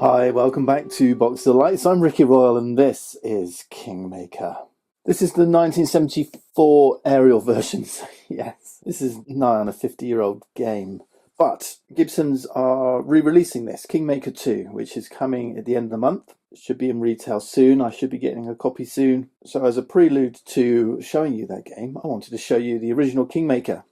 Hi, welcome back to Box of Lights. I'm Ricky Royal and this is Kingmaker. This is the 1974 aerial version. Yes, this is nigh on a 50-year-old game. But Gibsons are re-releasing this, Kingmaker 2, which is coming at the end of the month. It should be in retail soon. I should be getting a copy soon. So as a prelude to showing you that game, I wanted to show you the original Kingmaker.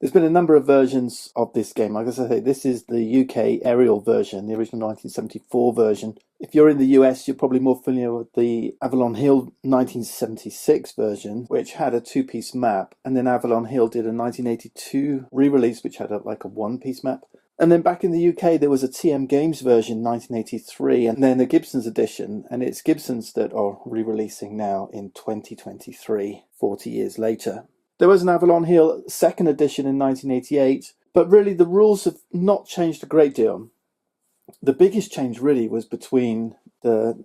There's been a number of versions of this game. Like I say, this is the UK aerial version, the original 1974 version. If you're in the US, you're probably more familiar with the Avalon Hill 1976 version, which had a two-piece map. And then Avalon Hill did a 1982 re-release, which had a one-piece map. And then back in the UK, there was a TM Games version, 1983, and then a Gibsons edition. And it's Gibsons that are re-releasing now in 2023, 40 years later. There was an Avalon Hill second edition in 1988, but really the rules have not changed a great deal. The biggest change really was between the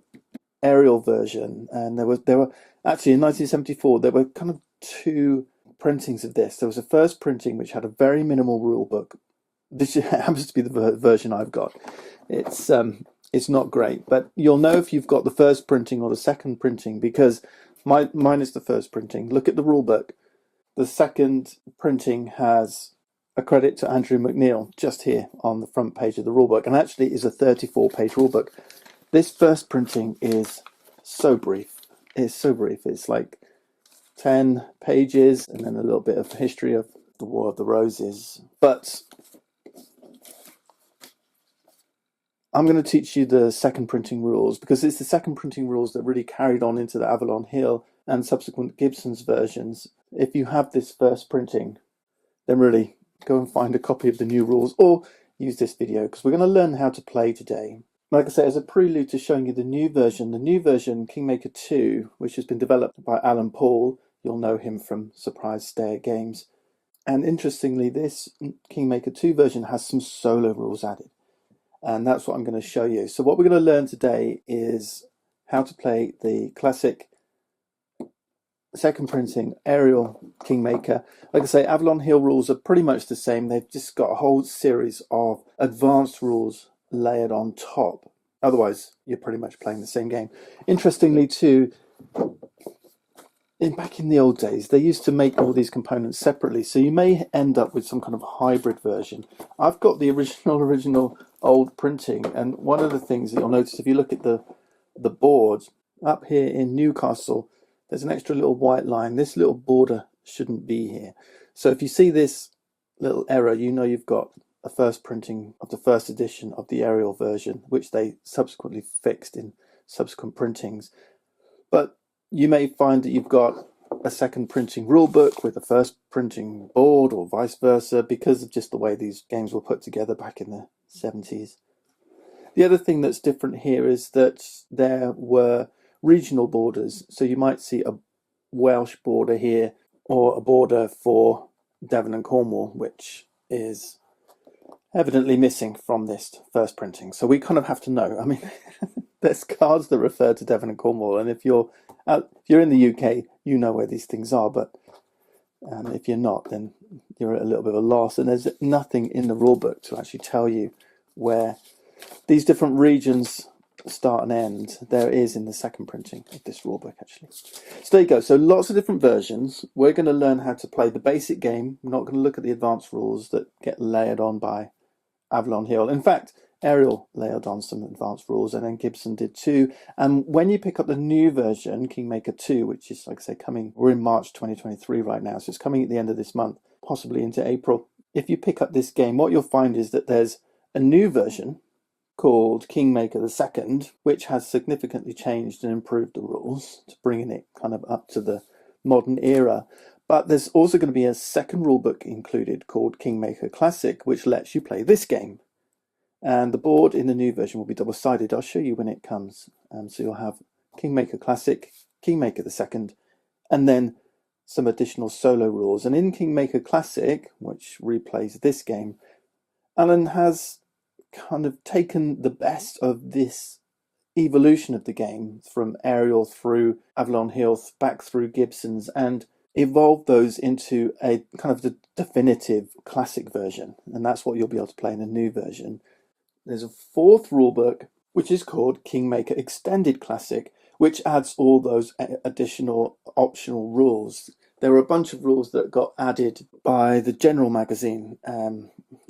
aerial version and there were actually in 1974 there were kind of two printings of this. There was a first printing which had a very minimal rule book. This happens to be the version I've got. It's not great, but you'll know if you've got the first printing or the second printing because mine is the first printing. Look at the rule book. The second printing has a credit to Andrew McNeil just here on the front page of the rulebook, and actually is a 34-page rulebook. This first printing is so brief. It's so brief. It's like 10 pages and then a little bit of history of the War of the Roses. But I'm going to teach you the second printing rules because it's the second printing rules that really carried on into the Avalon Hill and subsequent Gibsons versions. If you have this first printing, then really go and find a copy of the new rules or use this video because we're going to learn how to play today. Like I say, as a prelude to showing you the new version, Kingmaker 2, which has been developed by Alan Paul. You'll know him from Surprise Stare Games. And interestingly, this Kingmaker 2 version has some solo rules added. And that's what I'm going to show you. So what we're going to learn today is how to play the classic second printing aerial Kingmaker. Like I say, Avalon Hill rules are pretty much the same. They've just got a whole series of advanced rules layered on top. Otherwise, you're pretty much playing the same game. Interestingly too, back in the old days, they used to make all these components separately. So you may end up with some kind of hybrid version. I've got the original old printing. And one of the things that you'll notice if you look at the board up here in Newcastle, there's an extra little white line. This little border shouldn't be here. So if you see this little error, you know you've got a first printing of the first edition of the aerial version, which they subsequently fixed in subsequent printings. But you may find that you've got a second printing rulebook with a first printing board or vice versa because of just the way these games were put together back in the 70s. The other thing that's different here is that there were regional borders. So you might see a Welsh border here or a border for Devon and Cornwall, which is evidently missing from this first printing. So we kind of have to know. I mean, there's cards that refer to Devon and Cornwall, and if you're in the UK, you know where these things are, but if you're not, then you're at a little bit of a loss. And there's nothing in the rulebook to actually tell you where these different regions start and end. There is in the second printing of this rulebook actually. So there you go. So lots of different versions. We're going to learn how to play the basic game. We're not going to look at the advanced rules that get layered on by Avalon Hill. In fact, Ariel layered on some advanced rules and then Gibson did too. And when you pick up the new version, Kingmaker 2, which is, like I say, coming, we're in March 2023 right now, so it's coming at the end of this month, possibly into April. If you pick up this game, what you'll find is that there's a new version called Kingmaker II, which has significantly changed and improved the rules to bringing it kind of up to the modern era. But there's also going to be a second rulebook included called Kingmaker Classic, which lets you play this game. And the board in the new version will be double-sided. I'll show you when it comes. So you'll have Kingmaker Classic, Kingmaker II, and then some additional solo rules. And in Kingmaker Classic, which replays this game, Alan has kind of taken the best of this evolution of the game from Ariel through Avalon Hill back through Gibsons and evolved those into a kind of the definitive classic version. And that's what you'll be able to play in the new version. there's a fourth rulebook, which is called Kingmaker Extended Classic, which adds all those additional optional rules. There were a bunch of rules that got added by the General magazine.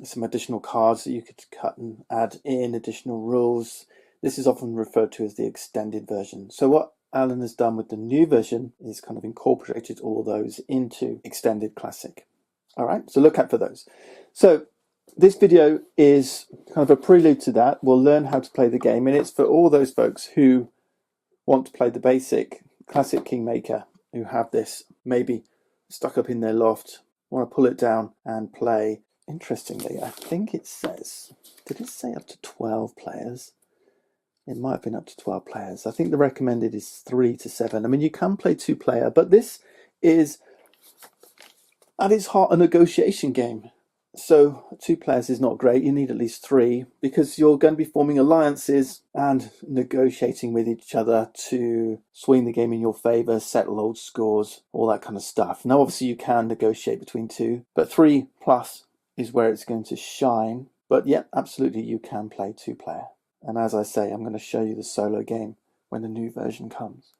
Some additional cards that you could cut and add in, additional rules. This is often referred to as the extended version. So what Alan has done with the new version is kind of incorporated all those into Extended Classic. All right, so look out for those. So this video is kind of a prelude to that. We'll learn how to play the game, and it's for all those folks who want to play the basic classic Kingmaker, who have this maybe stuck up in their loft, want to pull it down and play. Interestingly, I think it says, did it say up to 12 players? It might have been up to 12 players. I think the recommended is 3 to 7. I mean, you can play 2-player, but this is at its heart a negotiation game. So 2 players is not great. You need at least 3 because you're going to be forming alliances and negotiating with each other to swing the game in your favour, settle old scores, all that kind of stuff. Now, obviously, you can negotiate between 2, but 3 plus is where it's going to shine. But yeah, absolutely, you can play 2-player. And as I say, I'm going to show you the solo game when the new version comes.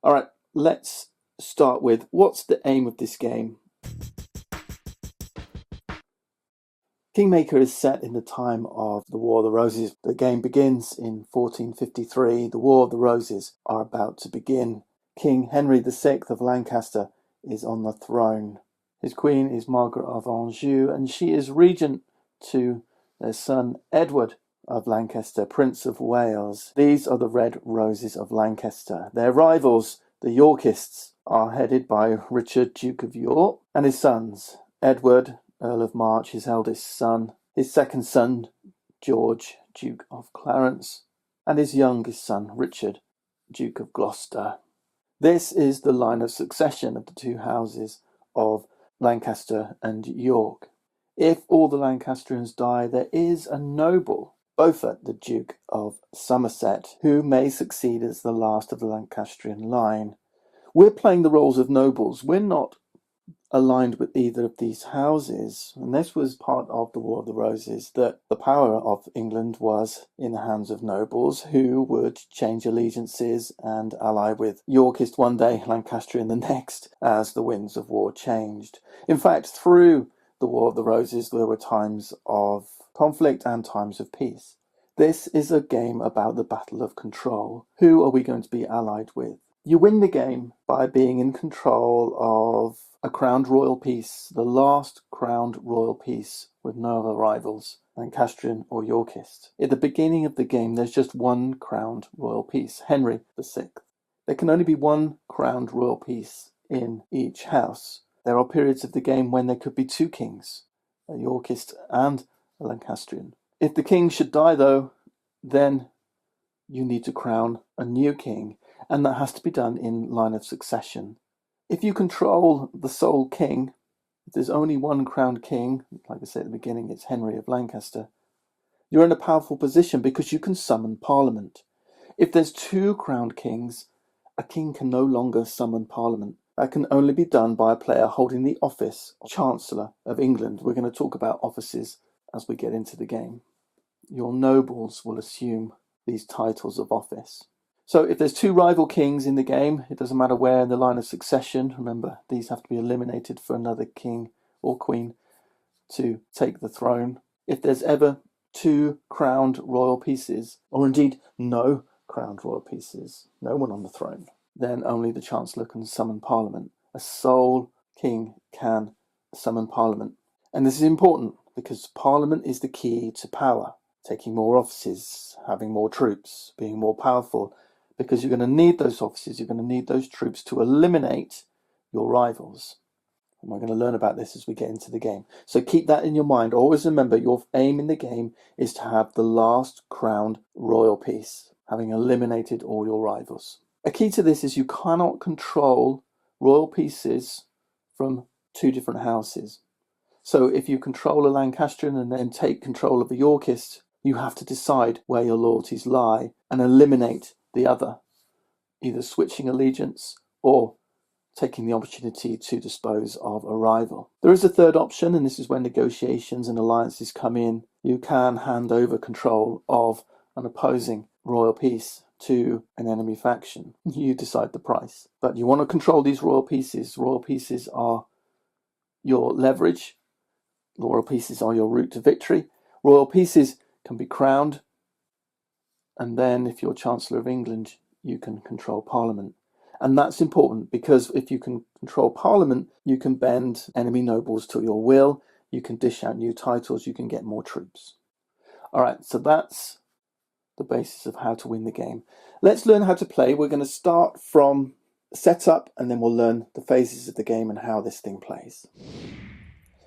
All right, let's start with what's the aim of this game. Kingmaker is set in the time of the War of the Roses. The game begins in 1453. The War of the Roses are about to begin. King Henry VI of Lancaster is on the throne. His queen is Margaret of Anjou, and she is regent to their son Edward of Lancaster, Prince of Wales. These are the Red Roses of Lancaster. Their rivals, the Yorkists, are headed by Richard, Duke of York, and his sons, Edward, Earl of March, his eldest son, his second son, George, Duke of Clarence, and his youngest son, Richard, Duke of Gloucester. This is the line of succession of the 2 houses of Lancaster and York. If all the Lancastrians die, there is a noble, Beaufort, the Duke of Somerset, who may succeed as the last of the Lancastrian line. We're playing the roles of nobles. We're not aligned with either of these houses, and this was part of the War of the Roses, that the power of England was in the hands of nobles who would change allegiances and ally with Yorkist one day, Lancastrian the next, as the winds of war changed. In fact, through the War of the Roses, there were times of conflict and times of peace. This is a game about the battle of control. Who are we going to be allied with? You win the game by being in control of a crowned royal piece, the last crowned royal piece with no other rivals, Lancastrian or Yorkist. At the beginning of the game, there's just one crowned royal piece, Henry VI. There can only be one crowned royal piece in each house. There are periods of the game when there could be 2 kings, a Yorkist and a Lancastrian. If the king should die, though, then you need to crown a new king, and that has to be done in line of succession. If you control the sole king, if there's only one crowned king, like I said at the beginning, it's Henry of Lancaster, you're in a powerful position because you can summon Parliament. If there's 2 crowned kings, a king can no longer summon Parliament. That can only be done by a player holding the office of Chancellor of England. We're going to talk about offices as we get into the game. Your nobles will assume these titles of office. So if there's 2 rival kings in the game, it doesn't matter where in the line of succession. Remember, these have to be eliminated for another king or queen to take the throne. If there's ever 2 crowned royal pieces, or indeed no crowned royal pieces, no one on the throne, then only the Chancellor can summon Parliament. A sole king can summon Parliament. And this is important because Parliament is the key to power. Taking more offices, having more troops, being more powerful, because you're going to need those offices, you're going to need those troops to eliminate your rivals. And we're going to learn about this as we get into the game. So keep that in your mind. Always remember your aim in the game is to have the last crowned royal piece, having eliminated all your rivals. A key to this is you cannot control royal pieces from 2 different houses. So if you control a Lancastrian and then take control of a Yorkist, you have to decide where your loyalties lie and eliminate the other, either switching allegiance or taking the opportunity to dispose of a rival. There is a third option, and this is where negotiations and alliances come in. You can hand over control of an opposing royal peace to an enemy faction. You decide the price. But you want to control these royal pieces. Royal pieces are your leverage. Royal pieces are your route to victory. Royal pieces can be crowned. And then if you're Chancellor of England, you can control Parliament. And that's important because if you can control Parliament, you can bend enemy nobles to your will, you can dish out new titles, you can get more troops. All right, so that's the basis of how to win the game. Let's learn how to play. We're going to start from setup and then we'll learn the phases of the game and how this thing plays.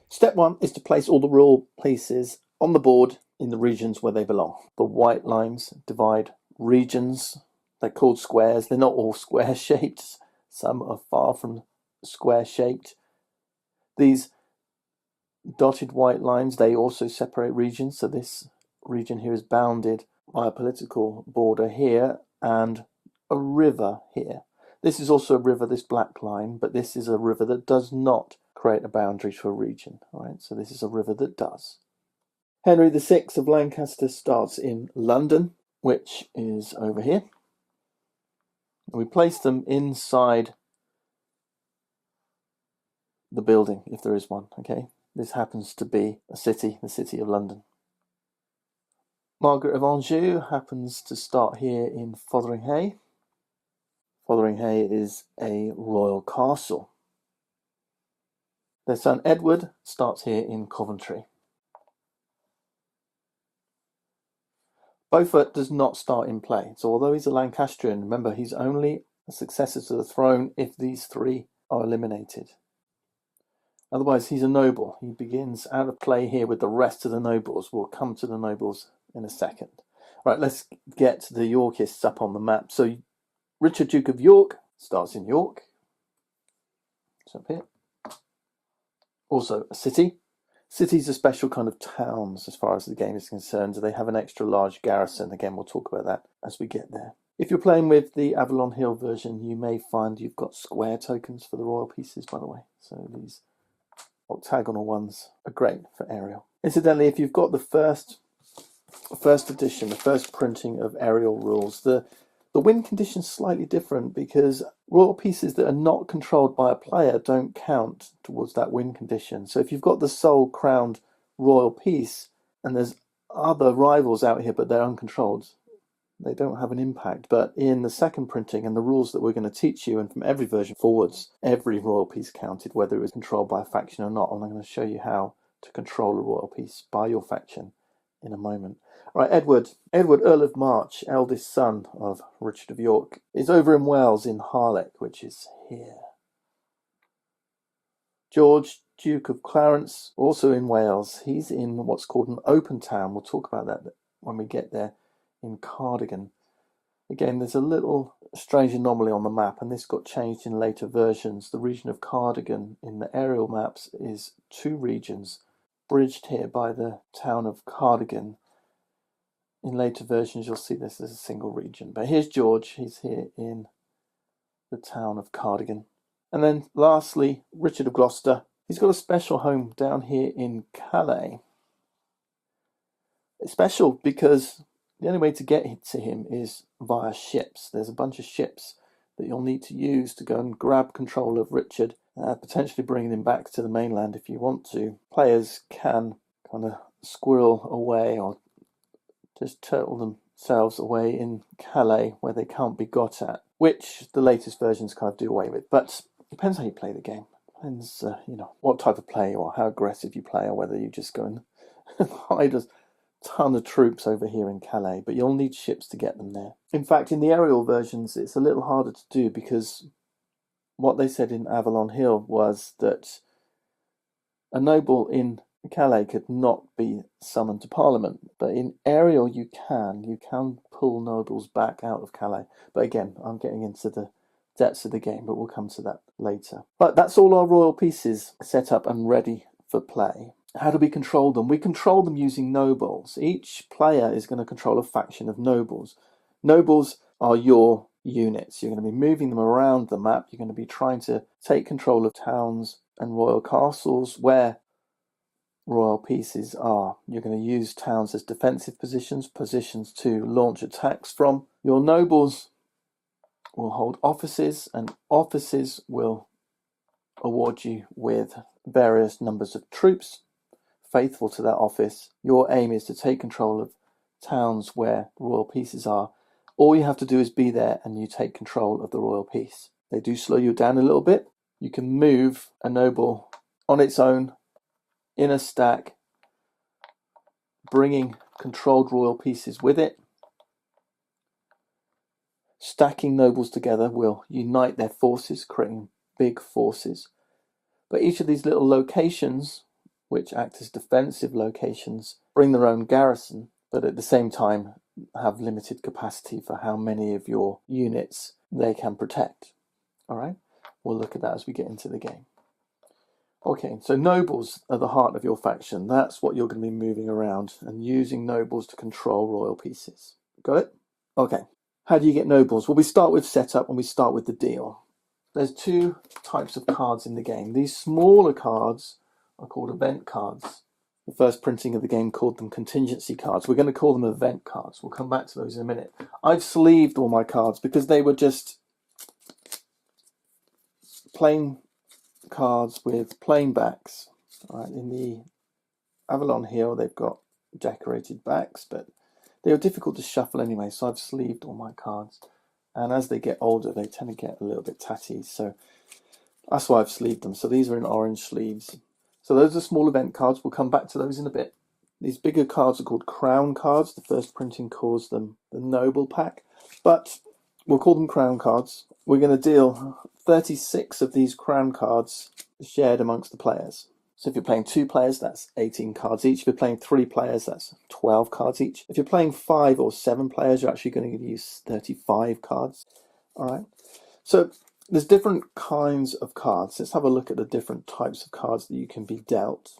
Step one is to place all the royal pieces on the board in the regions where they belong. The white lines divide regions. They're called squares. They're not all square-shaped. Some are far from square-shaped. These dotted white lines, they also separate regions. So this region here is bounded by a political border here and a river here. This is also a river, this black line, but this is a river that does not create a boundary to a region. All right, so this is a river that does. Henry VI of Lancaster starts in London, which is over here. We place them inside the building, if there is one, okay? This happens to be a city, the City of London. Margaret of Anjou happens to start here in Fotheringhay. Fotheringhay is a royal castle. Their son Edward starts here in Coventry. Beaufort does not start in play. So although he's a Lancastrian, remember he's only a successor to the throne if these three are eliminated. Otherwise he's a noble. He begins out of play here with the rest of the nobles. We'll come to the nobles in a second. Right, let's get the Yorkists up on the map. So Richard, Duke of York, starts in York. It's up here. Also a city. Cities are special kind of towns as far as the game is concerned. They have an extra large garrison. Again, we'll talk about that as we get there. If you're playing with the Avalon Hill version, you may find you've got square tokens for the royal pieces, by the way. So these octagonal ones are great for aerial. Incidentally, if you've got the first edition, the first printing of aerial rules, the win condition is slightly different because royal pieces that are not controlled by a player don't count towards that win condition. So if you've got the sole crowned royal piece and there's other rivals out here but they're uncontrolled, they don't have an impact. But in the second printing and the rules that we're going to teach you, and from every version forwards, every royal piece counted, whether it was controlled by a faction or not. And I'm going to show you how to control a royal piece by your faction in a moment. Right, Edward, Earl of March, eldest son of Richard of York, is over in Wales in Harlech, which is here. George, Duke of Clarence, also in Wales. He's in what's called an open town. We'll talk about that when we get there, in Cardigan. Again, there's a little strange anomaly on the map, and this got changed in later versions. The region of Cardigan in the aerial maps is two regions, bridged here by the town of Cardigan. In later versions, you'll see this as a single region. But here's George. He's here in the town of Cardigan. And then lastly, Richard of Gloucester. He's got a special home down here in Calais. It's special because the only way to get to him is via ships. There's a bunch of ships that you'll need to use to go and grab control of Richard, potentially bringing him back to the mainland if you want to. Players can kind of squirrel away or just turtle themselves away in Calais where they can't be got at, which the latest versions kind of do away with. But it depends how you play the game. Depends, what type of play or how aggressive you play, or whether you just go and hide a ton of troops over here in Calais. But you'll need ships to get them there. In fact, in the aerial versions, it's a little harder to do because what they said in Avalon Hill was that a noble in Calais could not be summoned to Parliament, but in aerial you can pull nobles back out of Calais. But again, I'm getting into the depths of the game, but we'll come to that later. But that's all our royal pieces set up and ready for play. How do we control them? We control them using nobles. Each player is going to control a faction of nobles. Nobles are your units. You're going to be moving them around the map. You're going to be trying to take control of towns and royal castles where royal pieces are. You're going to use towns as defensive positions, positions to launch attacks from. Your nobles will hold offices, and offices will award you with various numbers of troops faithful to that office. Your aim is to take control of towns where royal pieces are. All you have to do is be there and you take control of the royal piece. They do slow you down a little bit. You can move a noble on its own in a stack, bringing controlled royal pieces with it. Stacking nobles together will unite their forces, creating big forces. But each of these little locations, which act as defensive locations, bring their own garrison, but at the same time have limited capacity for how many of your units they can protect. All right, we'll look at that as we get into the game. Okay, so nobles are the heart of your faction. That's what you're going to be moving around and using nobles to control royal pieces. Got it? Okay, how do you get nobles? Well, we start with setup and we start with the deal. There's two types of cards in the game. These smaller cards are called event cards. The first printing of the game called them contingency cards. We're going to call them event cards. We'll come back to those in a minute. I've sleeved all my cards because they were just plain cards with plain backs. Right, in the Avalon Hill, they've got decorated backs, but they are difficult to shuffle anyway, so I've sleeved all my cards. And as they get older, they tend to get a little bit tatty, so that's why I've sleeved them. So these are in orange sleeves. So those are small event cards. We'll come back to those in a bit. These bigger cards are called crown cards. The first printing calls them the noble pack, but we'll call them crown cards. We're going to deal 36 of these crown cards shared amongst the players. So if you're playing 2 players, that's 18 cards each. If you're playing 3 players, that's 12 cards each. If you're playing 5 or 7 players, you're actually going to use 35 cards. All right. So there's different kinds of cards. Let's have a look at the different types of cards that you can be dealt.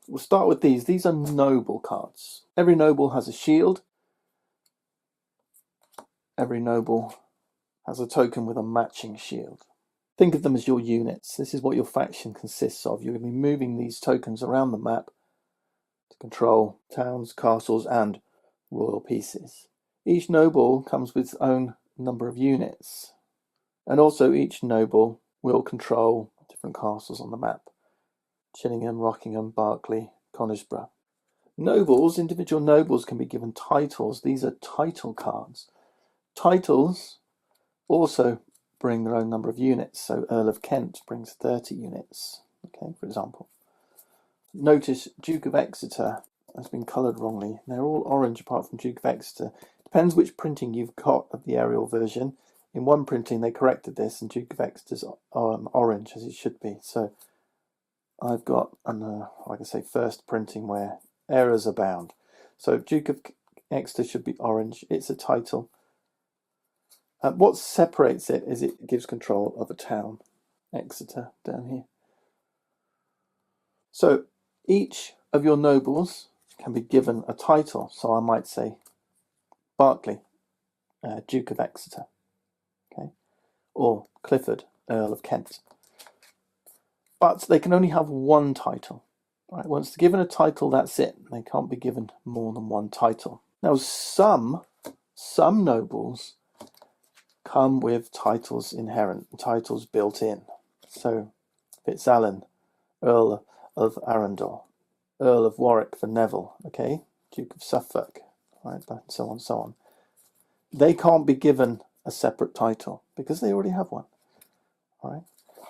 We'll start with these. These are noble cards. Every noble has a shield. Every noble has a token with a matching shield. Think of them as your units. This is what your faction consists of. You're going to be moving these tokens around the map to control towns, castles, and royal pieces. Each noble comes with its own number of units. And also each noble will control different castles on the map. Chillingham, Rockingham, Berkeley, Conisbrough. Nobles, individual nobles can be given titles. These are title cards. Titles also bring their own number of units. So Earl of Kent brings 30 units, okay, for example. Notice Duke of Exeter has been coloured wrongly. They're all orange apart from Duke of Exeter. Depends which printing you've got of the aerial version. In one printing they corrected this and Duke of Exeter's orange as it should be. So I've got, like I say, first printing where errors abound. So Duke of Exeter should be orange. It's a title. What separates it is it gives control of a town. Exeter down here. So each of your nobles can be given a title. So I might say Berkeley, Duke of Exeter, okay, or Clifford, Earl of Kent. But they can only have one title. Right? Once they're given a title, that's it. They can't be given more than one title. Now, some nobles come with titles inherent, titles built in. So Fitzalan, Earl of Arundel, Earl of Warwick for Neville, okay, Duke of Suffolk, right, and so on, so on. They can't be given a separate title because they already have one, all right?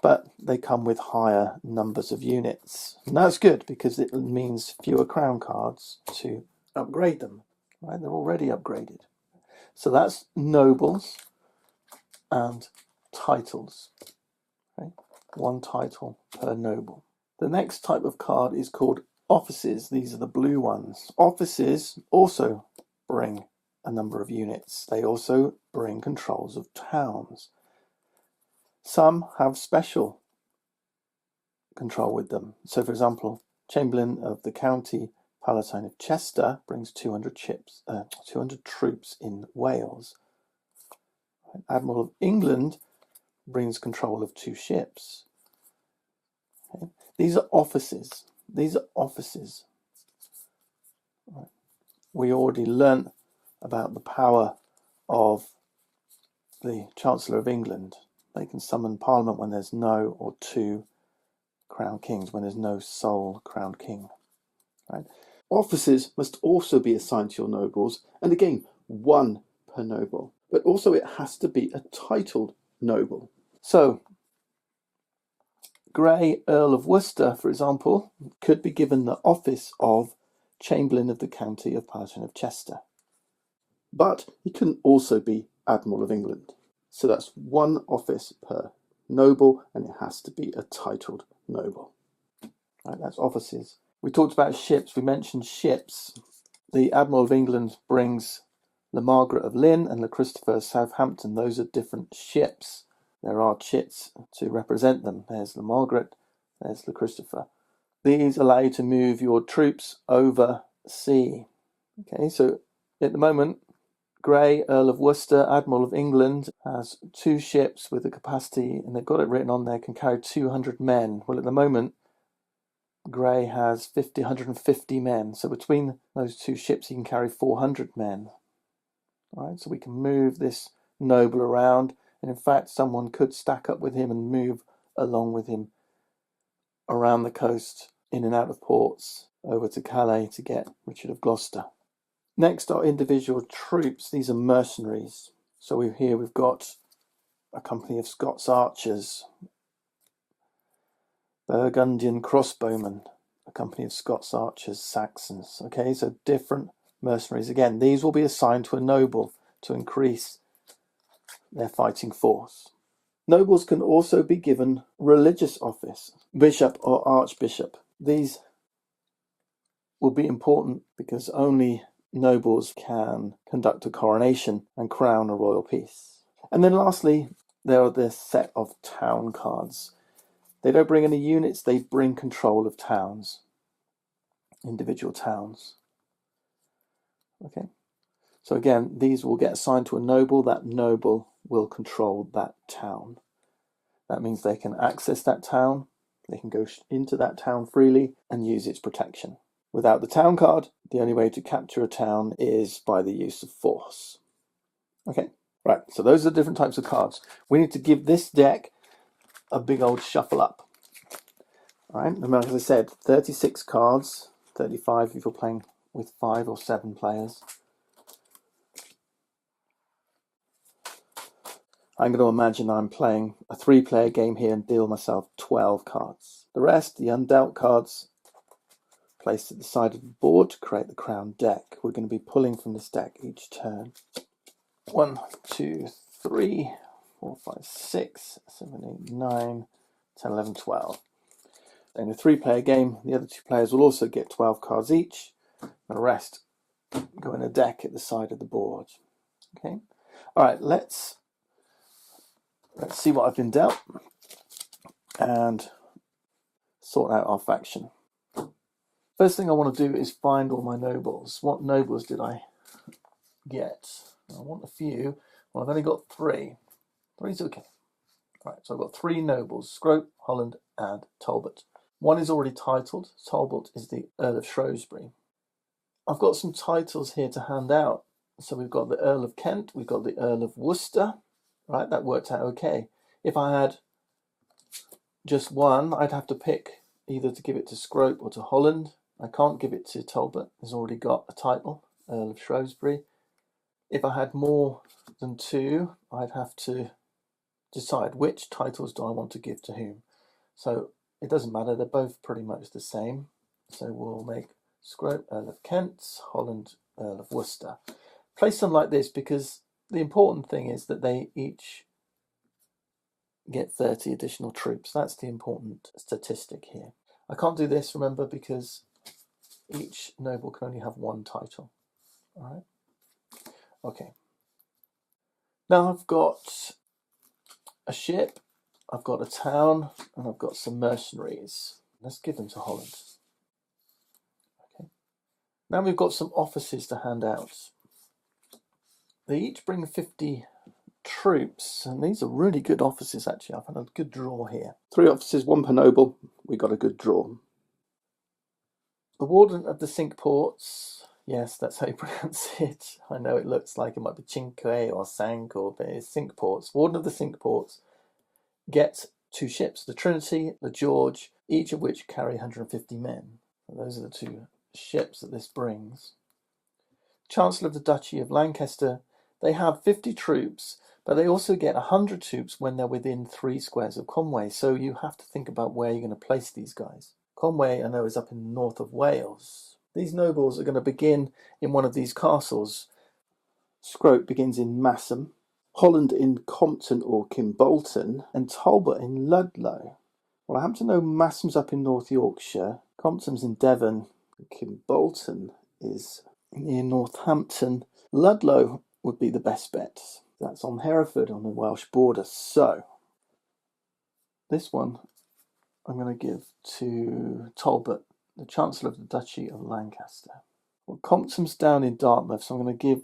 But they come with higher numbers of units. And that's good because it means fewer crown cards to upgrade them, right? They're already upgraded. So that's nobles and titles, okay? One title per noble. The next type of card is called offices. These are the blue ones. Offices also bring a number of units. They also bring controls of towns. Some have special control with them. So, for example, Chamberlain of the County Palatine of Chester brings 200 troops in Wales. Admiral of England brings control of 2 ships. Okay. These are offices. These are offices. Right. We already learnt about the power of the Chancellor of England. They can summon Parliament when there's no or 2 crowned kings, when there's no sole crowned king. Right. Offices must also be assigned to your nobles, and again, 1 per noble. But also it has to be a titled noble. So, Grey, Earl of Worcester, for example, could be given the office of Chamberlain of the County of Palatine of Chester. But he can also be Admiral of England. So that's 1 office per noble, and it has to be a titled noble. Right, that's offices. We talked about ships. We mentioned ships. The Admiral of England brings the Margaret of Lynn and the Christopher of Southampton. Those are different ships. There are chits to represent them. There's the Margaret, there's the Christopher. These allow you to move your troops over sea. Okay, so at the moment, Grey, Earl of Worcester, Admiral of England, has 2 ships with a capacity, and they've got it written on there, can carry 200 men. Well, at the moment, Grey has 150 men. So between those 2 ships, he can carry 400 men. All right, so we can move this noble around. And in fact, someone could stack up with him and move along with him around the coast, in and out of ports, over to Calais to get Richard of Gloucester. Next are individual troops. These are mercenaries. So we've got a company of Scots archers, Burgundian crossbowmen, a company of Scots archers, Saxons. Okay, so different mercenaries. Again, these will be assigned to a noble to increase their fighting force. Nobles can also be given religious office, bishop or archbishop. These will be important because only nobles can conduct a coronation and crown a royal peace. And then lastly, there are this set of town cards. They don't bring any units, they bring control of towns, individual towns. Okay. So again, these will get assigned to a noble. That noble will control that town. That means they can access that town, they can go into that town freely and use its protection. Without the town card, the only way to capture a town is by the use of force. Okay, right, so those are different types of cards. We need to give this deck a big old shuffle up. All right, remember, as I said, 36 cards, 35 if you're playing with 5 or 7 players. I'm going to imagine I'm playing a 3-player game here and deal myself 12 cards. The rest, the undealt cards, placed at the side of the board to create the crown deck. We're going to be pulling from this deck each turn. 1, 2, 3, 4, 5, 6, 7, 8, 9, 10, 11, 12. In a 3-player game, the other 2 players will also get 12 cards each. The rest go in a deck at the side of the board. Okay. All right, let's see what I've been dealt and sort out our faction. First thing I want to do is find all my nobles. What nobles did I get? I want a few. Well, I've only got 3. 3's okay. Right, so I've got 3 nobles, Scrope, Holland, and Talbot. One is already titled. Talbot is the Earl of Shrewsbury. I've got some titles here to hand out. So we've got the Earl of Kent, we've got the Earl of Worcester. Right, that worked out okay. If I had just one, I'd have to pick either to give it to Scrope or to Holland. I can't give it to Talbot. He's already got a title, Earl of Shrewsbury. If I had more than 2, I'd have to decide which titles do I want to give to whom. So it doesn't matter, they're both pretty much the same. So we'll make Scrope Earl of Kent, Holland Earl of Worcester. Place them like this because the important thing is that they each get 30 additional troops. That's the important statistic here. I can't do this, remember, because each noble can only have 1 title. All right. Okay. Now I've got a ship, I've got a town, and I've got some mercenaries. Let's give them to Holland. Okay. Now we've got some offices to hand out. They each bring 50 troops, and these are really good offices actually. I've had a good draw here. 3 offices, 1 per noble. We got a good draw. The Warden of the Cinque Ports. Yes, that's how you pronounce it. I know it looks like it might be Cinque or Cinque, but it's Cinque Ports. Warden of the Cinque Ports gets 2 ships, the Trinity, the George, each of which carry 150 men. And those are the 2 ships that this brings. Chancellor of the Duchy of Lancaster, they have 50 troops, but they also get 100 troops when they're within 3 squares of Conway. So you have to think about where you're going to place these guys. Conway, I know, is up in the north of Wales. These nobles are going to begin in one of these castles. Scrope begins in Massam, Holland in Compton or Kimbolton, and Talbot in Ludlow. Well, I happen to know Massam's up in North Yorkshire, Compton's in Devon, and Kimbolton is near Northampton. Ludlow would be the best bet. That's on Hereford on the Welsh border. So, this one I'm going to give to Talbot, the Chancellor of the Duchy of Lancaster. Well, Compton's down in Dartmouth, so I'm going to give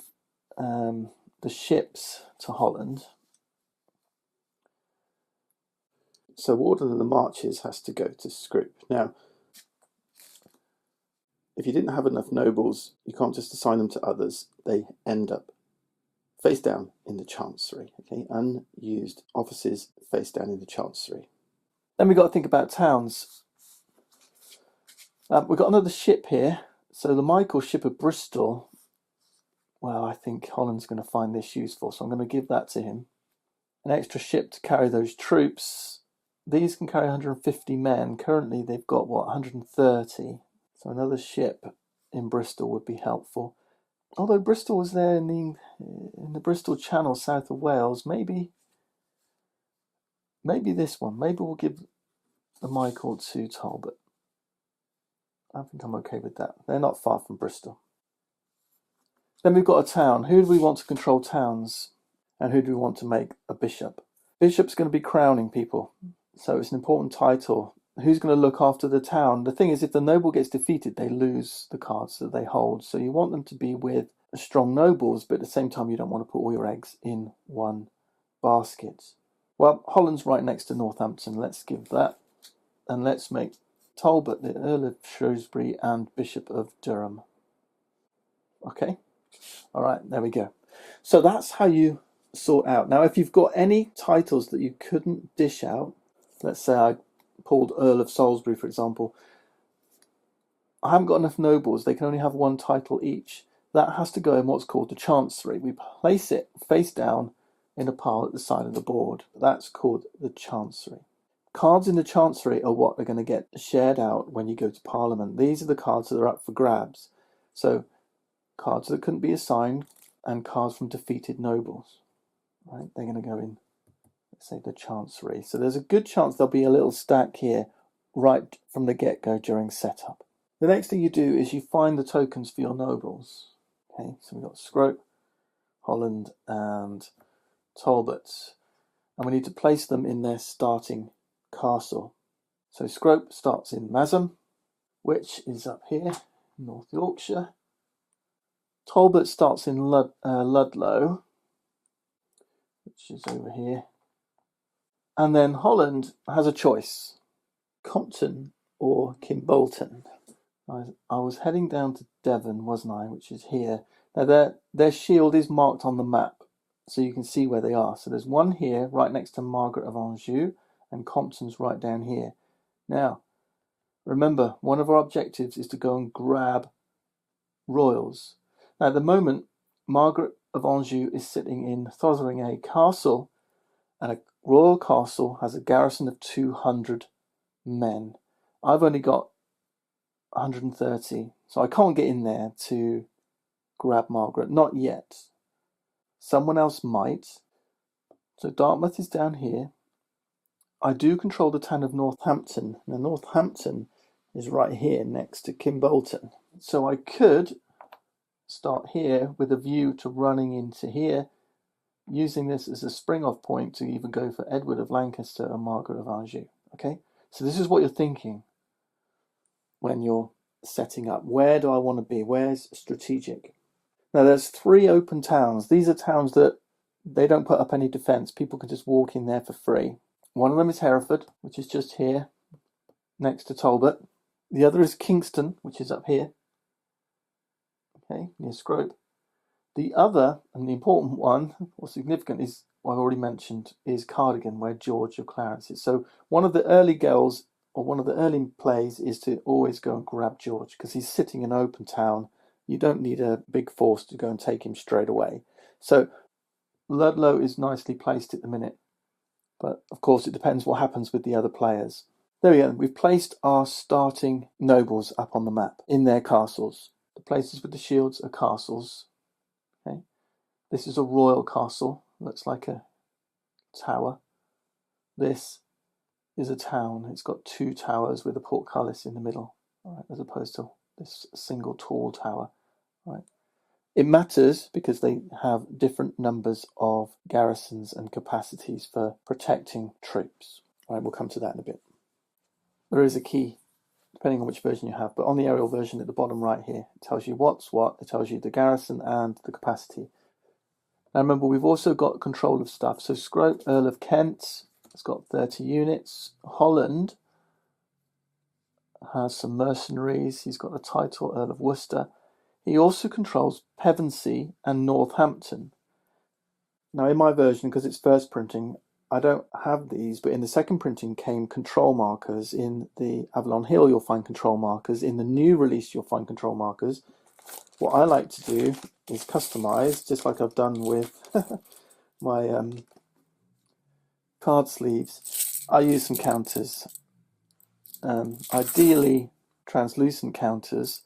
the ships to Holland. So Warden of the Marches has to go to Scrope. Now, if you didn't have enough nobles, you can't just assign them to others. They end up face down in the Chancery. Okay, unused offices face down in the Chancery. Then we've got to think about towns. We've got another ship here. So the Michael ship of Bristol. Well, I think Holland's going to find this useful, so I'm going to give that to him. An extra ship to carry those troops. These can carry 150 men. Currently, they've got, 130. So another ship in Bristol would be helpful. Although Bristol was there in the Bristol Channel, south of Wales, maybe this one. Maybe we'll give the Michael to Talbot. I think I'm okay with that. They're not far from Bristol. Then we've got a town. Who do we want to control towns? And who do we want to make a bishop? Bishop's going to be crowning people. So it's an important title. Who's going to look after the town? The thing is, if the noble gets defeated, they lose the cards that they hold. So you want them to be with strong nobles, but at the same time, you don't want to put all your eggs in one basket. Well, Holland's right next to Northampton. Let's give that. And let's make Talbot the Earl of Shrewsbury and Bishop of Durham. Okay? All right, there we go. So that's how you sort out. Now, if you've got any titles that you couldn't dish out, let's say I pulled Earl of Salisbury, for example, I haven't got enough nobles. They can only have 1 title each. That has to go in what's called the Chancery. We place it face down in a pile at the side of the board. That's called the Chancery. Cards in the Chancery are what are going to get shared out when you go to Parliament. These are the cards that are up for grabs. So, cards that couldn't be assigned and cards from defeated nobles. Right? They're going to go in, let's say, the Chancery. So there's a good chance there'll be a little stack here right from the get-go during setup. The next thing you do is you find the tokens for your nobles. Okay, so we've got Scrope, Holland, and Talbot. And we need to place them in their starting castle. So Scrope starts in Massam, which is up here, North Yorkshire. Talbot starts in Ludlow, which is over here. And then Holland has a choice, Compton or Kimbolton. I was heading down to Devon, wasn't I, which is here. Now their shield is marked on the map, so you can see where they are. So there's one here, right next to Margaret of Anjou, and Compton's right down here. Now, remember, one of our objectives is to go and grab royals. Now, at the moment, Margaret of Anjou is sitting in Fotheringay Castle, and a royal castle has a garrison of 200 men. I've only got 130, so I can't get in there to grab Margaret, not yet. Someone else might. So Dartmouth is down here. I do control the town of Northampton. Now Northampton is right here next to Kimbolton. So I could start here with a view to running into here, using this as a spring-off point to even go for Edward of Lancaster and Margaret of Anjou. Okay, so this is what you're thinking when you're setting up. Where do I want to be? Where's strategic? Now there's 3 open towns. These are towns that They don't put up any defence. People can just walk in there for free. One of them is Hereford, which is just here, next to Talbot. The other is Kingston, which is up here, okay, near Scrope. The other, and the important one, or significant, is what I already mentioned, is Cardigan, where George or Clarence is. So one of the early goals, or one of the early plays, is to always go and grab George, because he's sitting in open town. You don't need a big force to go and take him straight away. So Ludlow is nicely placed at the minute, but of course it depends what happens with the other players. There we go. We've placed our starting nobles up on the map in their castles. The places with the shields are castles. Okay, this is a royal castle. Looks like a tower. This is a town. It's got two towers with a portcullis in the middle, right, as opposed to this single tall tower. Right. It matters because they have different numbers of garrisons and capacities for protecting troops. Right, we'll come to that in a bit. There is a key, depending on which version you have, but on the aerial version at the bottom right here, it tells you what's what. It tells you the garrison and the capacity. Now remember, we've also got control of stuff. So Scrope, Earl of Kent, has got 30 units. Holland has some mercenaries. He's got the title Earl of Worcester. He also controls Pevensey and Northampton. Now in my version, because it's first printing, I don't have these, but in the second printing came control markers. In the Avalon Hill, you'll find control markers. In the new release, you'll find control markers. What I like to do is customize, just like I've done with my card sleeves. I use some counters, ideally translucent counters.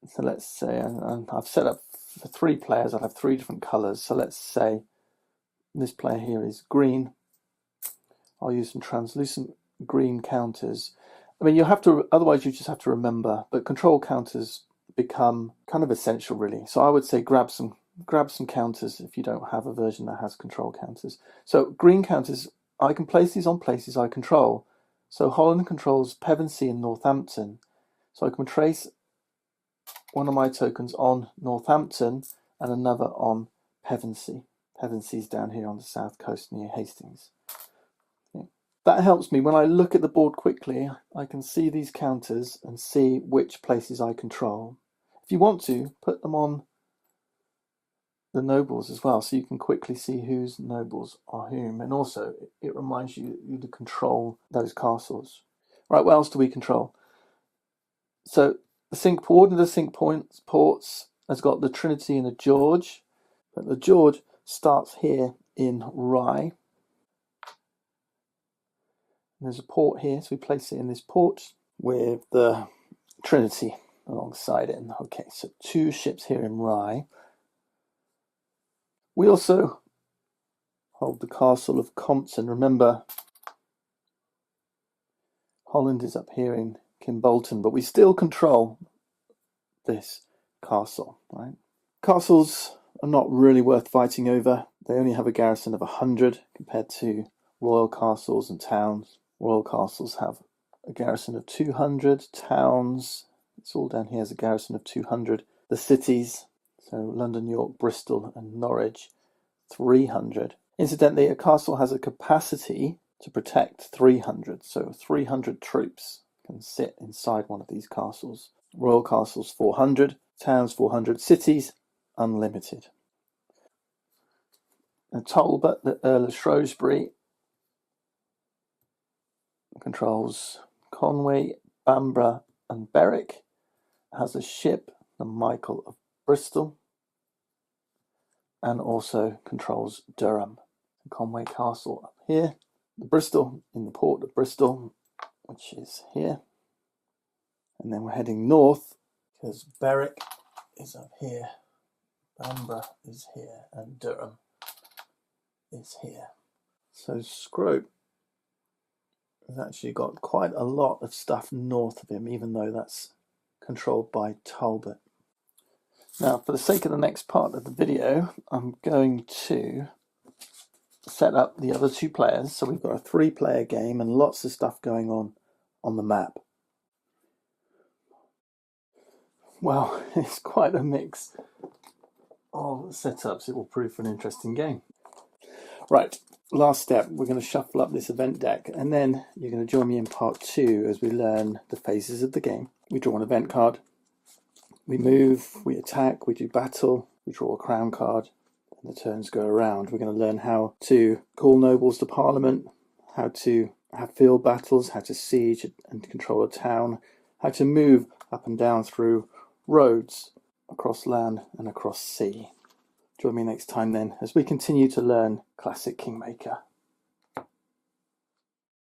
So let's say, and I've set up for 3 players, I'll have 3 different colours. So let's say this player here is green. I'll use some translucent green counters. I mean, you have to, otherwise you just have to remember, but control counters become kind of essential really. So I would say grab some counters if you don't have a version that has control counters. So green counters, I can place these on places I control. So Holland controls Pevensey and Northampton. So I can trace one of my tokens on Northampton and another on Pevensey. Pevensey's down here on the south coast near Hastings. Okay. That helps me when I look at the board quickly. I can see these counters and see which places I control. If you want to, put them on the nobles as well, so you can quickly see whose nobles are whom, and also it reminds you to control those castles. Right, what else do we control? So the Cinque Port and the Cinque Ports has got the Trinity and the George, but the George starts here in Rye. And there's a port here, so we place it in this port with the Trinity alongside it. Okay, so 2 ships here in Rye. We also hold the castle of Compton. Remember, Holland is up here in Kimbolton, but we still control this castle, right? Castles are not really worth fighting over. They only have a garrison of 100 compared to royal castles and towns. Royal castles have a garrison of 200. Towns, it's all down here, as a garrison of 200. The cities, so London, York, Bristol and Norwich, 300. Incidentally, a castle has a capacity to protect 300, so 300 troops can sit inside one of these castles. Royal castles 400, towns 400, cities unlimited. And Talbot, the Earl of Shrewsbury, controls Conway, Bamborough and Berwick, has a ship, the Michael of Bristol, and also controls Durham. Conway Castle up here, the Bristol in the port of Bristol, which is here, and then we're heading north because Berwick is up here, Bamborough is here, and Durham is here. So Scrope has actually got quite a lot of stuff north of him, even though that's controlled by Talbot. Now, for the sake of the next part of the video, I'm going to set up the other 2 players. So we've got a 3-player game and lots of stuff going on the map. Well, it's quite a mix of setups. It will prove an interesting game. Right, last step, we're going to shuffle up this event deck, and then you're going to join me in part 2 as we learn the phases of the game. We draw an event card, we move, we attack, we do battle, we draw a crown card, and the turns go around. We're going to learn how to call nobles to parliament, how to have field battles, how to siege and control a town, how to move up and down through roads, across land and across sea. Join me next time then as we continue to learn classic Kingmaker.